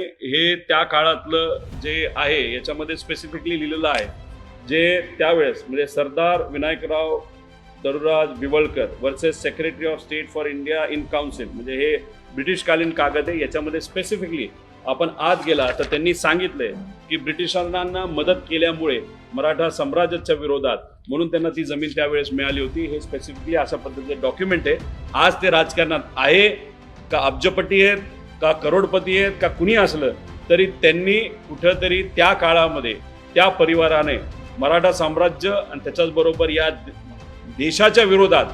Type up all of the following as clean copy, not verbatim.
हे त्या काळातलं जे आहे याच्यामध्ये स्पेसिफिकली लिहिलेलं आहे, जे त्यावेळेस म्हणजे Sardar Vinayakrao Daruraj Bivalkar versus secretary of state for India in council, म्हणजे हे ब्रिटिशकालीन कागद आहे. याच्यामध्ये स्पेसिफिकली आपण आत गेला तर त्यांनी सांगितलंय की ब्रिटिशांना मदत केल्यामुळे मराठा साम्राज्याच्या विरोधात म्हणून त्यांना ती जमीन त्यावेळेस मिळाली होती. हे स्पेसिफिकली अशा पद्धतीचं डॉक्युमेंट आहे. आज ते राजकारणात आहे का अब्जपती आहेत का करोडपती आहेत का कुणी असलं तरी त्यांनी कुठंतरी त्या काळामध्ये त्या परिवाराने मराठा साम्राज्य आणि त्याच्याचबरोबर या देशाच्या विरोधात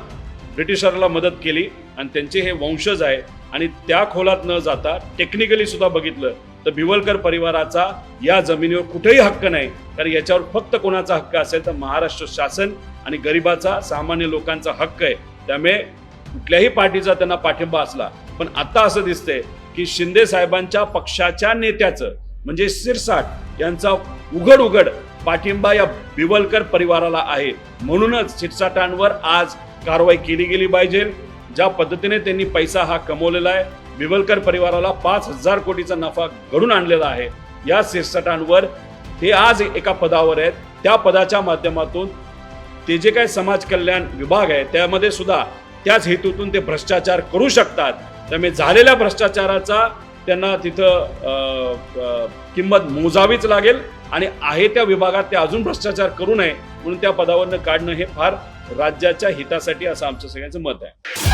ब्रिटिशरला मदत केली आणि त्यांचे हे वंशज आहे. आणि त्या खोलात न जाता टेक्निकली सुद्धा बघितलं तर बिवळकर परिवाराचा या जमिनीवर कुठेही हक्क नाही. कारण याच्यावर फक्त कोणाचा हक्क असेल तर महाराष्ट्र शासन आणि गरिबाचा सामान्य लोकांचा हक्क आहे. त्यामुळे कुठल्याही पार्टीचा त्यांना पाठिंबा असला, पण आता असं दिसतंय की शिंदे साहेबांच्या पक्षाच्या नेत्याचं म्हणजे शिरसाट यांचा उघड पाठिंबा या बिवळकर परिवाराला आहे. म्हणूनच शिरसाटांवर आज कारवाई केली गेली पाहिजे. ज्या पद्धतीने त्यांनी पैसा हा कमवलेला आहे, बिवळकर परिवाराला 5,000 कोटीचा नफा घडून आणलेला आहे. या शिरसाटांवर ते आज एका पदावर आहेत. त्या पदाच्या माध्यमातून ते जे काही समाज कल्याण विभाग आहे त्यामध्ये सुद्धा त्याच हेतूतून ते भ्रष्टाचार करू शकतात. त्यामुळे झालेल्या भ्रष्टाचाराचा त्यांना तिथं किंमत मोजावीच लागेल आणि आहे त्या विभागात ते अजून भ्रष्टाचार करू नये म्हणून त्या पदावरनं काढणं हे फार राज्याच्या हितासाठी असं आमचं सगळ्यांचं मत आहे.